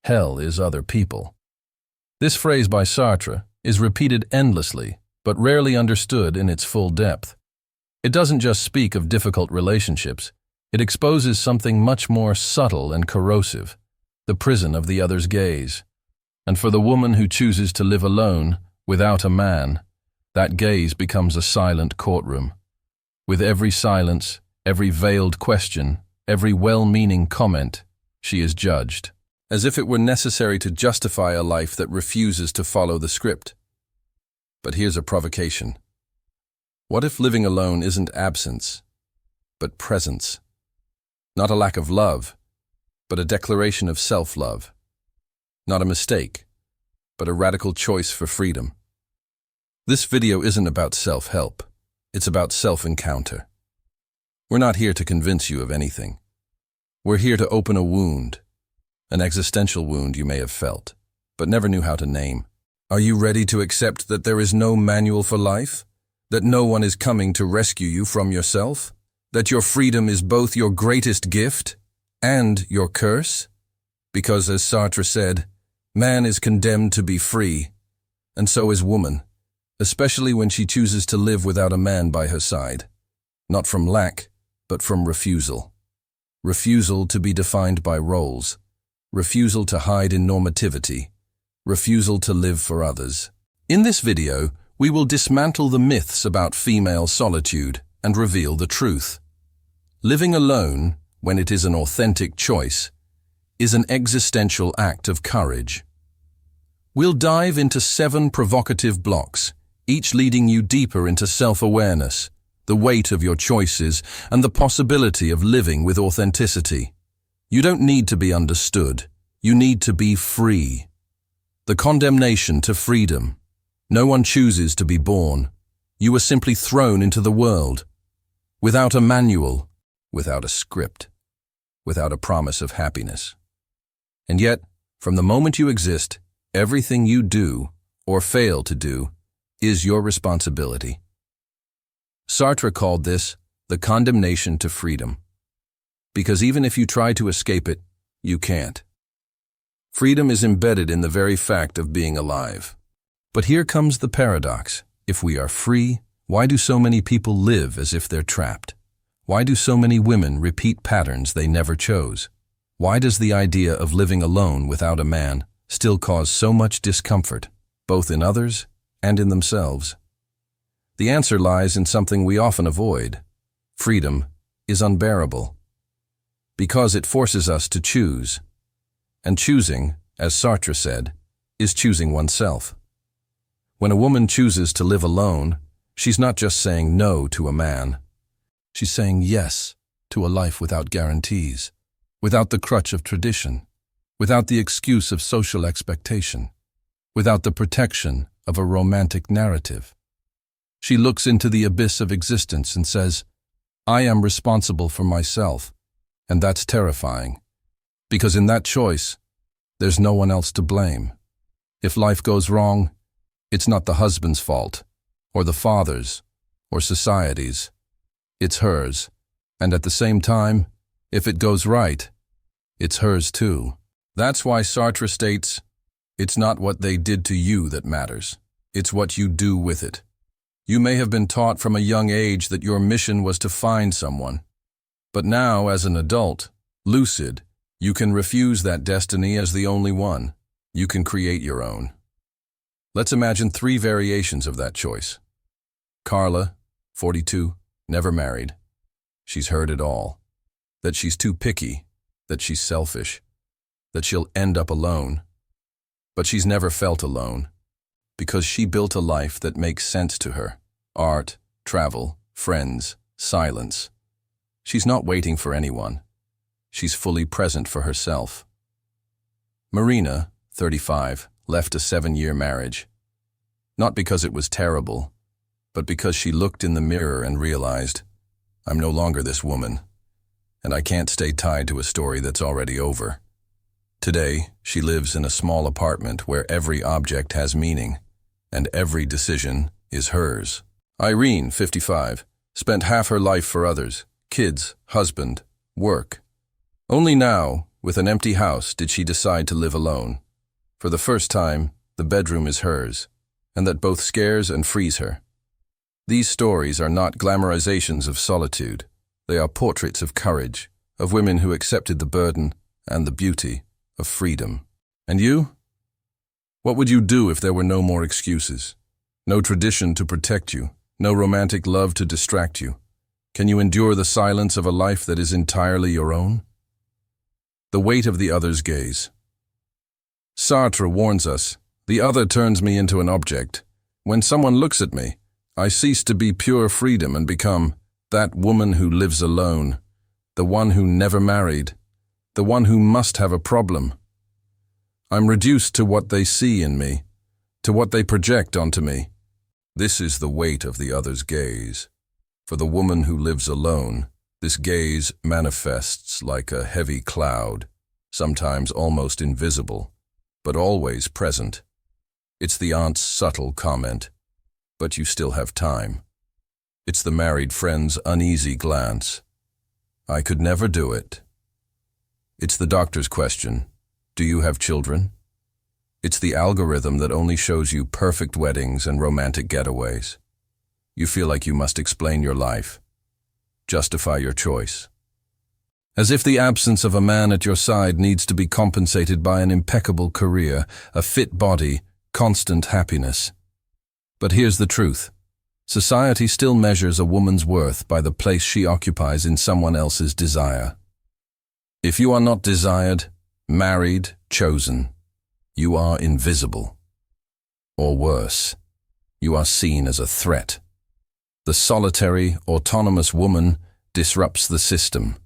hell is other people. This phrase by Sartre is repeated endlessly, but rarely understood in its full depth. It doesn't just speak of difficult relationships, it exposes something much more subtle and corrosive, the prison of the other's gaze. And for the woman who chooses to live alone, without a man, that gaze becomes a silent courtroom. With every silence, every veiled question, every well-meaning comment, she is judged, as if it were necessary to justify a life that refuses to follow the script. But here's a provocation. What if living alone isn't absence, but presence? Not a lack of love, but a declaration of self-love. Not a mistake, but a radical choice for freedom. This video isn't about self-help, it's about self-encounter. We're not here to convince you of anything. We're here to open a wound, an existential wound you may have felt, but never knew how to name. Are you ready to accept that there is no manual for life? That no one is coming to rescue you from yourself? That your freedom is both your greatest gift and your curse? Because, as Sartre said, man is condemned to be free, and so is woman, especially when she chooses to live without a man by her side. Not from lack, but from refusal. Refusal to be defined by roles. Refusal to hide in normativity. Refusal to live for others. In this video, we will dismantle the myths about female solitude and reveal the truth. Living alone, when it is an authentic choice, is an existential act of courage. We'll dive into 7 provocative blocks, each leading you deeper into self-awareness, the weight of your choices, and the possibility of living with authenticity. You don't need to be understood. You need to be free. The condemnation to freedom. No one chooses to be born. You are simply thrown into the world. Without a manual, without a script, without a promise of happiness. And yet, from the moment you exist, everything you do, or fail to do, is your responsibility. Sartre called this the condemnation to freedom. Because even if you try to escape it, you can't. Freedom is embedded in the very fact of being alive. But here comes the paradox. If we are free, why do so many people live as if they're trapped? Why do so many women repeat patterns they never chose? Why does the idea of living alone without a man still cause so much discomfort, both in others and in themselves? The answer lies in something we often avoid. Freedom is unbearable. Because it forces us to choose. And choosing, as Sartre said, is choosing oneself. When a woman chooses to live alone, she's not just saying no to a man. She's saying yes to a life without guarantees, without the crutch of tradition, without the excuse of social expectation, without the protection of a romantic narrative. She looks into the abyss of existence and says, I am responsible for myself, and that's terrifying. Because in that choice, there's no one else to blame. If life goes wrong, it's not the husband's fault, or the father's, or society's. It's hers. And at the same time, if it goes right, it's hers too. That's why Sartre states, it's not what they did to you that matters. It's what you do with it. You may have been taught from a young age that your mission was to find someone. But now, as an adult, lucid, you can refuse that destiny as the only one. You can create your own. Let's imagine 3 variations of that choice. Carla, 42, never married. She's heard it all. That she's too picky, that she's selfish, that she'll end up alone. But she's never felt alone, because she built a life that makes sense to her. Art, travel, friends, silence. She's not waiting for anyone. She's fully present for herself. Marina, 35, left a 7-year marriage. Not because it was terrible, but because she looked in the mirror and realized, I'm no longer this woman, and I can't stay tied to a story that's already over. Today, she lives in a small apartment where every object has meaning, and every decision is hers. Irene, 55, spent half her life for others, kids, husband, work. Only now, with an empty house, did she decide to live alone. For the first time, the bedroom is hers, and that both scares and frees her. These stories are not glamorizations of solitude. They are portraits of courage, of women who accepted the burden and the beauty of freedom. And you? What would you do if there were no more excuses? No tradition to protect you, no romantic love to distract you? Can you endure the silence of a life that is entirely your own? The weight of the other's gaze. Sartre warns us, the other turns me into an object. When someone looks at me, I cease to be pure freedom and become that woman who lives alone, the one who never married, the one who must have a problem. I'm reduced to what they see in me, to what they project onto me. This is the weight of the other's gaze. For the woman who lives alone, this gaze manifests like a heavy cloud, sometimes almost invisible, but always present. It's the aunt's subtle comment, "But you still have time." It's the married friend's uneasy glance, "I could never do it." It's the doctor's question, "Do you have children?" It's the algorithm that only shows you perfect weddings and romantic getaways. You feel like you must explain your life, justify your choice. As if the absence of a man at your side needs to be compensated by an impeccable career, a fit body, constant happiness. But here's the truth. Society still measures a woman's worth by the place she occupies in someone else's desire. If you are not desired, married, chosen, you are invisible. Or worse, you are seen as a threat. The solitary, autonomous woman disrupts the system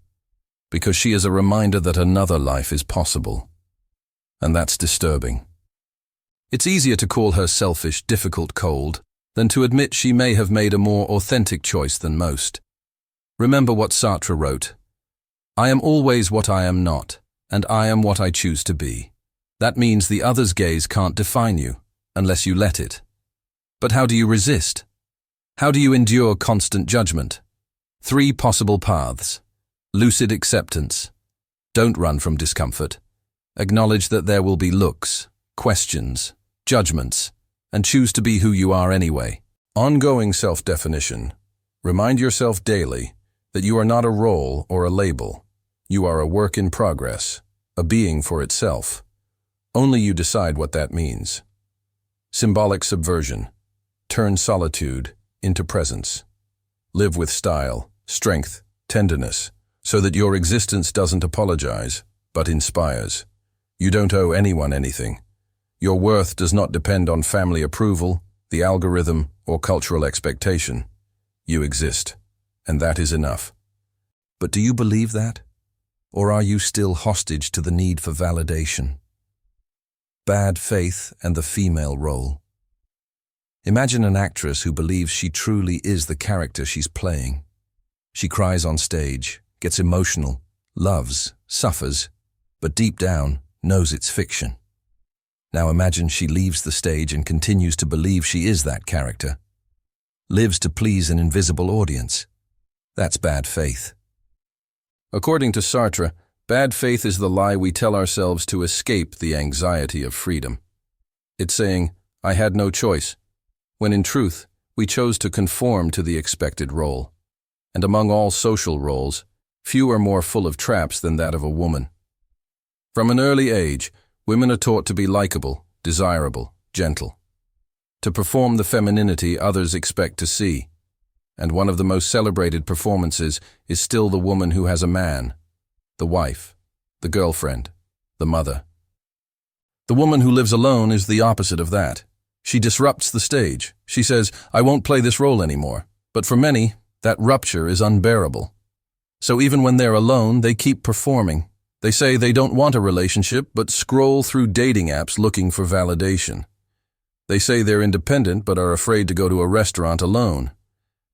because she is a reminder that another life is possible. And that's disturbing. It's easier to call her selfish, difficult, cold than to admit she may have made a more authentic choice than most. Remember what Sartre wrote, "I am always what I am not, and I am what I choose to be." That means the other's gaze can't define you, unless you let it. But how do you resist? How do you endure constant judgment? 3 possible paths. Lucid acceptance. Don't run from discomfort. Acknowledge that there will be looks, questions, judgments, and choose to be who you are anyway. Ongoing self-definition. Remind yourself daily that you are not a role or a label. You are a work in progress, a being for itself. Only you decide what that means. Symbolic subversion. Turn solitude into presence. Live with style, strength, tenderness, so that your existence doesn't apologize, but inspires. You don't owe anyone anything. Your worth does not depend on family approval, the algorithm, or cultural expectation. You exist, and that is enough. But do you believe that? Or are you still hostage to the need for validation? Bad faith and the female role. Imagine an actress who believes she truly is the character she's playing. She cries on stage, gets emotional, loves, suffers, but deep down knows it's fiction. Now imagine she leaves the stage and continues to believe she is that character. Lives to please an invisible audience. That's bad faith. According to Sartre, bad faith is the lie we tell ourselves to escape the anxiety of freedom. It's saying, "I had no choice," when in truth, we chose to conform to the expected role. And among all social roles, few are more full of traps than that of a woman. From an early age, women are taught to be likable, desirable, gentle. To perform the femininity others expect to see. And one of the most celebrated performances is still the woman who has a man, the wife, the girlfriend, the mother. The woman who lives alone is the opposite of that. She disrupts the stage. She says, "I won't play this role anymore." But for many, that rupture is unbearable. So even when they're alone, they keep performing. They say they don't want a relationship, but scroll through dating apps looking for validation. They say they're independent, but are afraid to go to a restaurant alone.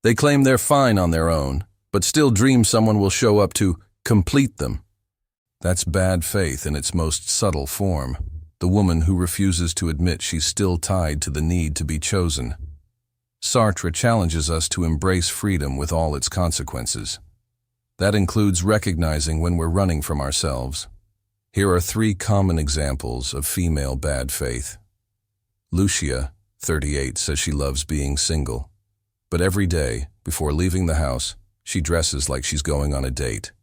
They claim they're fine on their own, but still dream someone will show up to complete them. That's bad faith in its most subtle form. The woman who refuses to admit she's still tied to the need to be chosen. Sartre challenges us to embrace freedom with all its consequences. That includes recognizing when we're running from ourselves, Here are 3 common examples of female bad faith. Lucia, 38, says she loves being single, but every day, before leaving the house, she dresses like she's going on a date.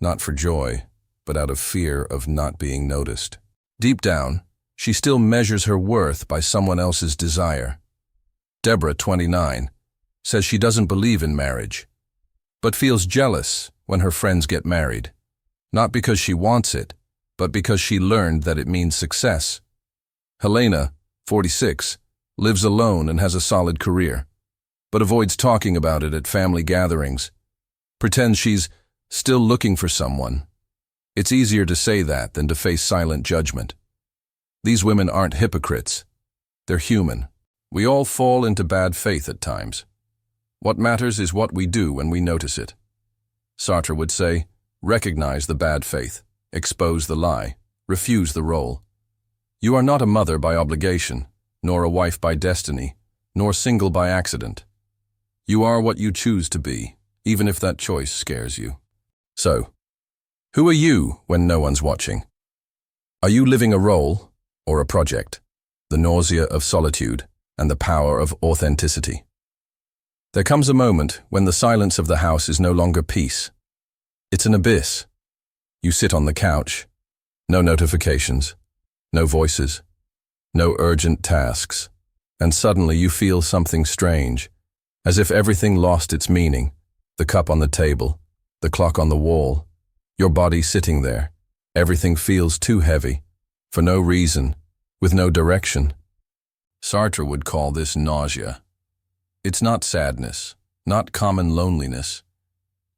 Not for joy, but out of fear of not being noticed. Deep down, she still measures her worth by someone else's desire. Deborah, 29, says she doesn't believe in marriage, but feels jealous when her friends get married, not because she wants it, but because she learned that it means success. Helena, 46, lives alone and has a solid career, but avoids talking about it at family gatherings, pretends she's still looking for someone. It's easier to say that than to face silent judgment. These women aren't hypocrites. They're human. We all fall into bad faith at times. What matters is what we do when we notice it. Sartre would say, recognize the bad faith, expose the lie, refuse the role. You are not a mother by obligation, nor a wife by destiny, nor single by accident. You are what you choose to be, even if that choice scares you. So, who are you when no one's watching? Are you living a role or a project? The nausea of solitude and the power of authenticity. There comes a moment when the silence of the house is no longer peace. It's an abyss. You sit on the couch. No notifications, no voices, no urgent tasks, and suddenly you feel something strange, as if everything lost its meaning. The cup on the table, the clock on the wall, your body sitting there. Everything feels too heavy, for no reason, with no direction. Sartre would call this nausea. It's not sadness, not common loneliness.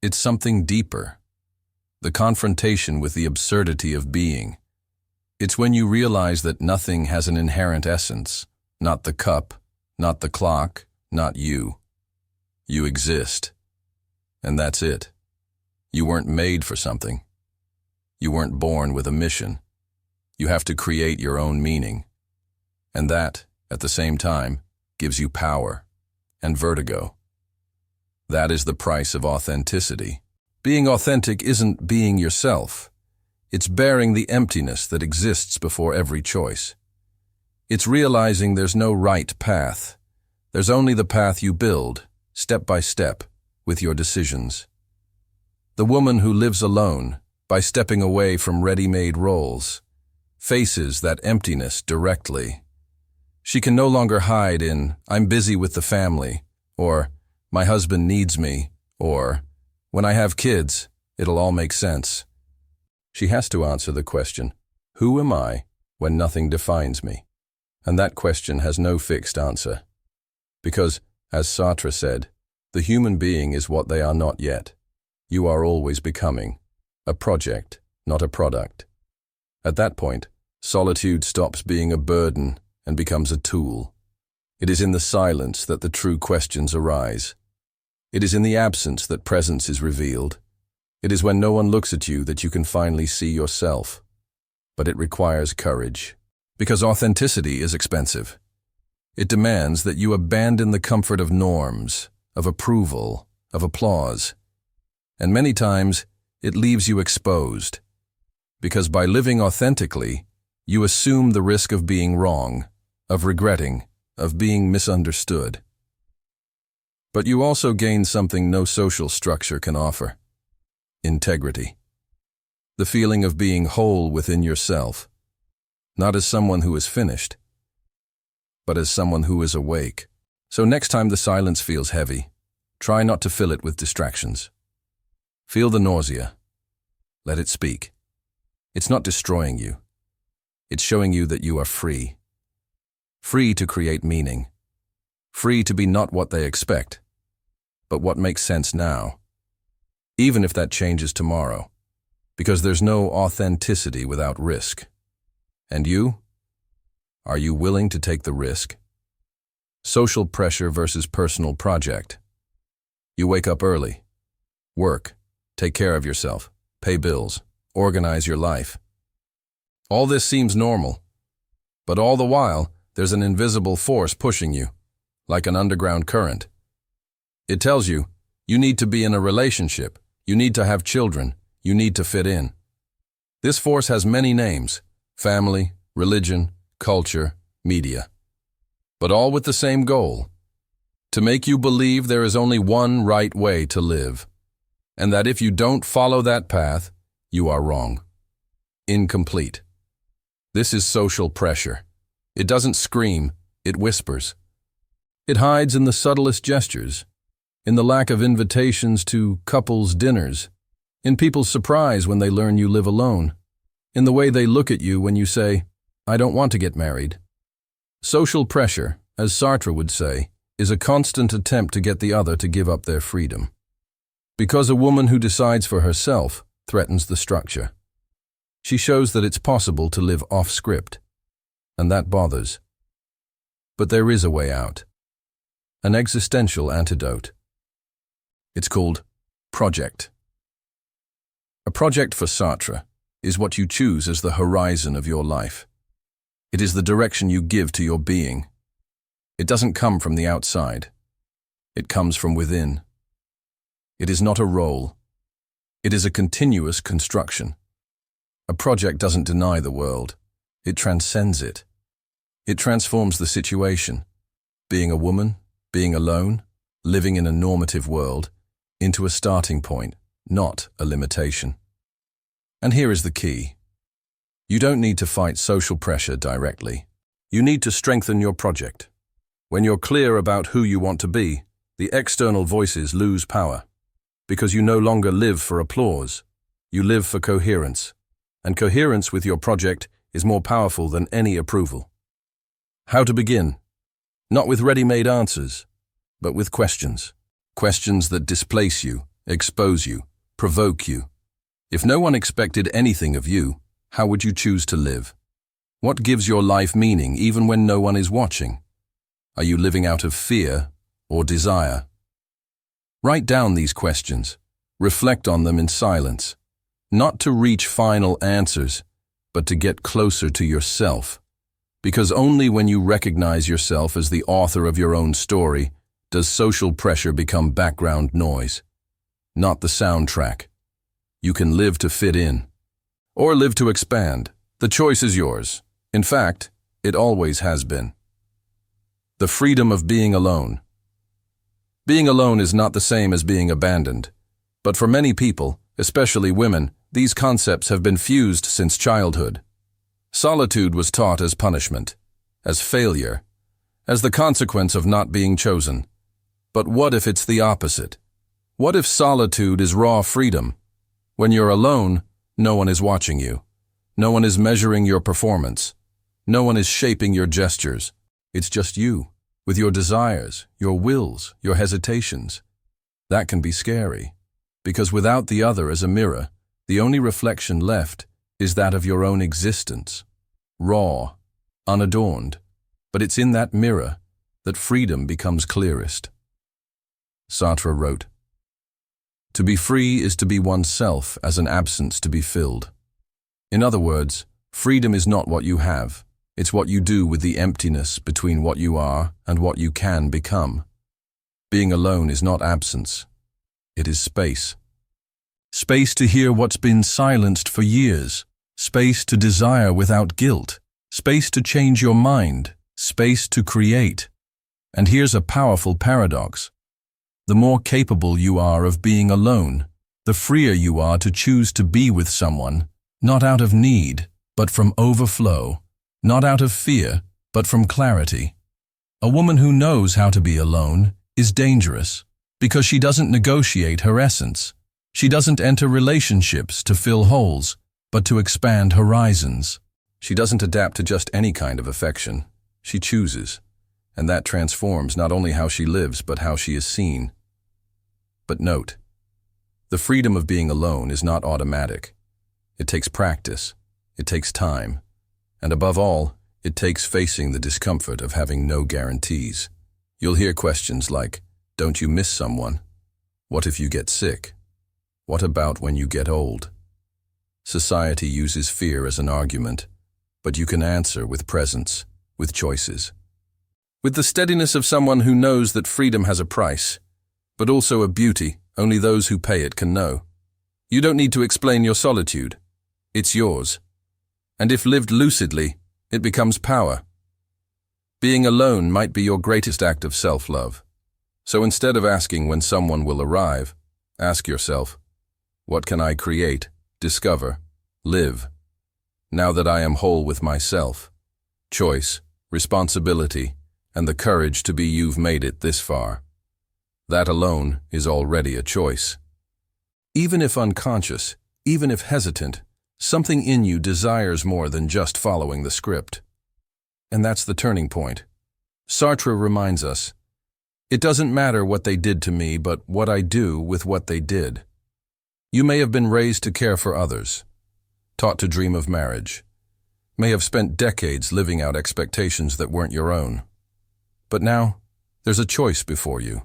It's something deeper. The confrontation with the absurdity of being. It's when you realize that nothing has an inherent essence, not the cup, not the clock, not you. You exist. And that's it. You weren't made for something. You weren't born with a mission. You have to create your own meaning. And that, at the same time, gives you power and vertigo. That is the price of authenticity. Being authentic isn't being yourself. It's bearing the emptiness that exists before every choice. It's realizing there's no right path. There's only the path you build, step by step, with your decisions. The woman who lives alone, by stepping away from ready-made roles, faces that emptiness directly. She can no longer hide in, I'm busy with the family, or my husband needs me, or when I have kids, it'll all make sense. She has to answer the question, who am I when nothing defines me? And that question has no fixed answer. Because, as Sartre said, the human being is what they are not yet. You are always becoming. A project, not a product. At that point, solitude stops being a burden and becomes a tool. It is in the silence that the true questions arise. It is in the absence that presence is revealed. It is when no one looks at you that you can finally see yourself. But it requires courage, because authenticity is expensive. It demands that you abandon the comfort of norms, of approval, of applause. And many times, it leaves you exposed. Because by living authentically, you assume the risk of being wrong, of regretting, of being misunderstood. But you also gain something no social structure can offer. Integrity. The feeling of being whole within yourself, not as someone who is finished, but as someone who is awake. So next time the silence feels heavy, try not to fill it with distractions. Feel the nausea. Let it speak. It's not destroying you. It's showing you that you are free. Free to create meaning. Free to be not what they expect, but what makes sense now. Even if that changes tomorrow. Because there's no authenticity without risk. And you? Are you willing to take the risk? Social pressure versus personal project. You wake up early. Work. Take care of yourself. Pay bills. Organize your life. All this seems normal. But all the while, there's an invisible force pushing you, like an underground current. It tells you, you need to be in a relationship. You need to have children. You need to fit in. This force has many names: family, religion, culture, media. But all with the same goal: to make you believe there is only one right way to live, and that if you don't follow that path, you are wrong. Incomplete. This is social pressure. It doesn't scream, it whispers. It hides in the subtlest gestures, in the lack of invitations to couples' dinners, in people's surprise when they learn you live alone, in the way they look at you when you say, "I don't want to get married." Social pressure, as Sartre would say, is a constant attempt to get the other to give up their freedom. Because a woman who decides for herself threatens the structure. She shows that it's possible to live off-script, and that bothers. But there is a way out. An existential antidote. It's called project. A project for Sartre is what you choose as the horizon of your life. It is the direction you give to your being. It doesn't come from the outside. It comes from within. It is not a role. It is a continuous construction. A project doesn't deny the world. It transcends it. It transforms the situation, being a woman, being alone, living in a normative world, into a starting point, not a limitation. And here is the key. You don't need to fight social pressure directly. You need to strengthen your project. When you're clear about who you want to be, the external voices lose power. Because you no longer live for applause. You live for coherence. And coherence with your project is more powerful than any approval. How to begin? Not with ready-made answers, but with questions. Questions that displace you, expose you, provoke you. If no one expected anything of you, how would you choose to live? What gives your life meaning even when no one is watching? Are you living out of fear or desire? Write down these questions. Reflect on them in silence. Not to reach final answers, but to get closer to yourself. Because only when you recognize yourself as the author of your own story does social pressure become background noise, not the soundtrack. You can live to fit in, or live to expand. The choice is yours. In fact, it always has been. The freedom of being alone. Being alone is not the same as being abandoned, but for many people, especially women, these concepts have been fused since childhood. Solitude was taught as punishment, as failure, as the consequence of not being chosen. But what if it's the opposite? What if solitude is raw freedom? When you're alone, no one is watching you. No one is measuring your performance. No one is shaping your gestures. It's just you, with your desires, your wills, your hesitations. That can be scary, because without the other as a mirror, the only reflection left is that of your own existence, raw, unadorned, but it's in that mirror that freedom becomes clearest. Sartre wrote, "To be free is to be oneself as an absence to be filled." In other words, freedom is not what you have, it's what you do with the emptiness between what you are and what you can become. Being alone is not absence, it is space. Space to hear what's been silenced for years. Space to desire without guilt. Space to change your mind. Space to create. And here's a powerful paradox. The more capable you are of being alone, the freer you are to choose to be with someone, not out of need, but from overflow, not out of fear, but from clarity. A woman who knows how to be alone is dangerous because she doesn't negotiate her essence. She doesn't enter relationships to fill holes, but to expand horizons. She doesn't adapt to just any kind of affection. She chooses, and that transforms not only how she lives, but how she is seen. But note, the freedom of being alone is not automatic. It takes practice, it takes time, and above all, it takes facing the discomfort of having no guarantees. You'll hear questions like, "Don't you miss someone? What if you get sick? What about when you get old?" Society uses fear as an argument, but you can answer with presence, with choices. With the steadiness of someone who knows that freedom has a price, but also a beauty only those who pay it can know. You don't need to explain your solitude. It's yours. And if lived lucidly, it becomes power. Being alone might be your greatest act of self-love. So instead of asking when someone will arrive, ask yourself, what can I create, discover, live, now that I am whole with myself? Choice, responsibility, and the courage to be you've made it this far. That alone is already a choice. Even if unconscious, even if hesitant, something in you desires more than just following the script. And that's the turning point. Sartre reminds us, it doesn't matter what they did to me, but what I do with what they did. You may have been raised to care for others, taught to dream of marriage, may have spent decades living out expectations that weren't your own. But now, there's a choice before you.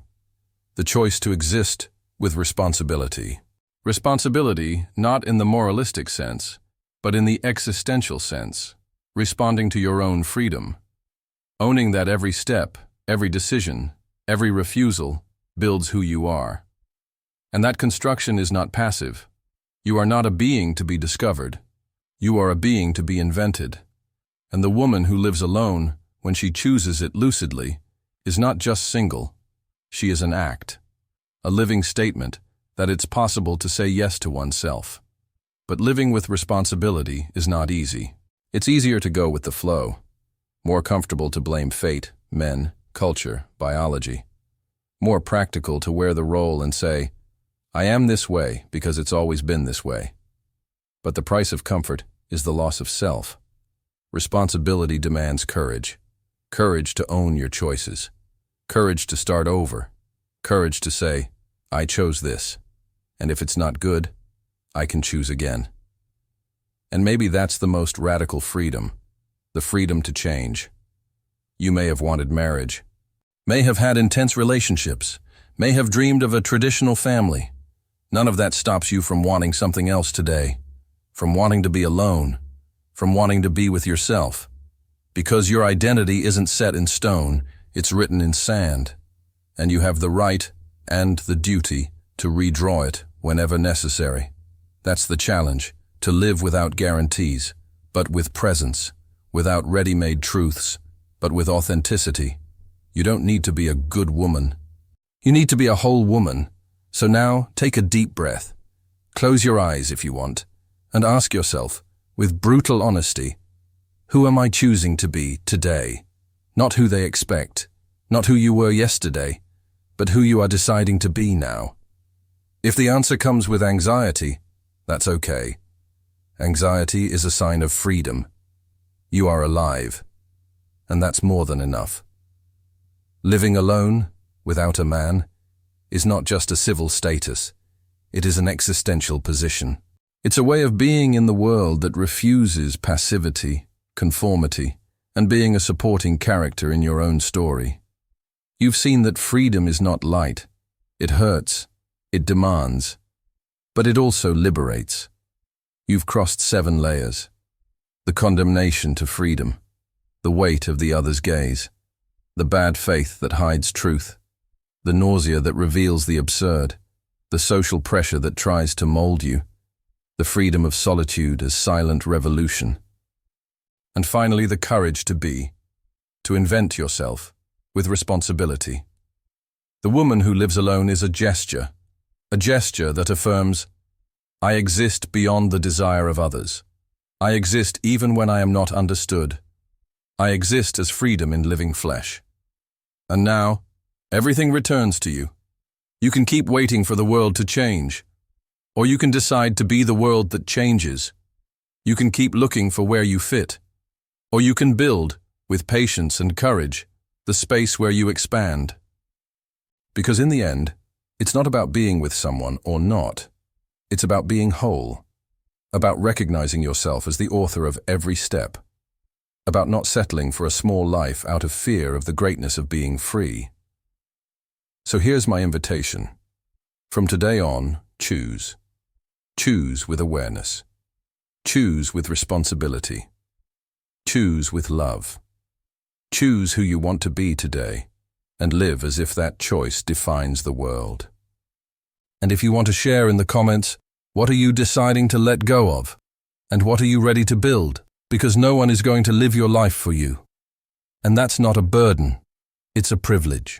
The choice to exist with responsibility. Responsibility not in the moralistic sense, but in the existential sense, responding to your own freedom. Owning that every step, every decision, every refusal builds who you are. And that construction is not passive. You are not a being to be discovered. You are a being to be invented. And the woman who lives alone, when she chooses it lucidly, is not just single. She is an act, a living statement that it's possible to say yes to oneself. But living with responsibility is not easy. It's easier to go with the flow, more comfortable to blame fate, men, culture, biology, more practical to wear the role and say, I am this way because it's always been this way. But the price of comfort is the loss of self. Responsibility demands courage. Courage to own your choices. Courage to start over. Courage to say, I chose this. And if it's not good, I can choose again. And maybe that's the most radical freedom, the freedom to change. You may have wanted marriage, may have had intense relationships, may have dreamed of a traditional family. None of that stops you from wanting something else today, from wanting to be alone, from wanting to be with yourself. Because your identity isn't set in stone, it's written in sand, and you have the right and the duty to redraw it whenever necessary. That's the challenge, to live without guarantees, but with presence, without ready-made truths, but with authenticity. You don't need to be a good woman. You need to be a whole woman. So now, take a deep breath. Close your eyes if you want, and ask yourself, with brutal honesty, who am I choosing to be today? Not who they expect, not who you were yesterday, but who you are deciding to be now. If the answer comes with anxiety, that's okay. Anxiety is a sign of freedom. You are alive, and that's more than enough. Living alone, without a man, is not just a civil status. It is an existential position. It's a way of being in the world that refuses passivity, conformity, and being a supporting character in your own story. You've seen that freedom is not light. It hurts. It demands. But it also liberates. You've crossed 7 layers. The condemnation to freedom, the weight of the other's gaze, the bad faith that hides truth, the nausea that reveals the absurd, the social pressure that tries to mold you, the freedom of solitude as silent revolution. And finally, the courage to be, to invent yourself, with responsibility. The woman who lives alone is a gesture that affirms, I exist beyond the desire of others. I exist even when I am not understood. I exist as freedom in living flesh. And now, everything returns to you. You can keep waiting for the world to change, or you can decide to be the world that changes. You can keep looking for where you fit, or you can build, with patience and courage, the space where you expand. Because in the end, it's not about being with someone or not. It's about being whole, about recognizing yourself as the author of every step, about not settling for a small life out of fear of the greatness of being free. So here's my invitation. From today on, choose. Choose with awareness. Choose with responsibility. Choose with love. Choose who you want to be today, and live as if that choice defines the world. And if you want to share in the comments, what are you deciding to let go of? And what are you ready to build? Because no one is going to live your life for you. And that's not a burden, it's a privilege.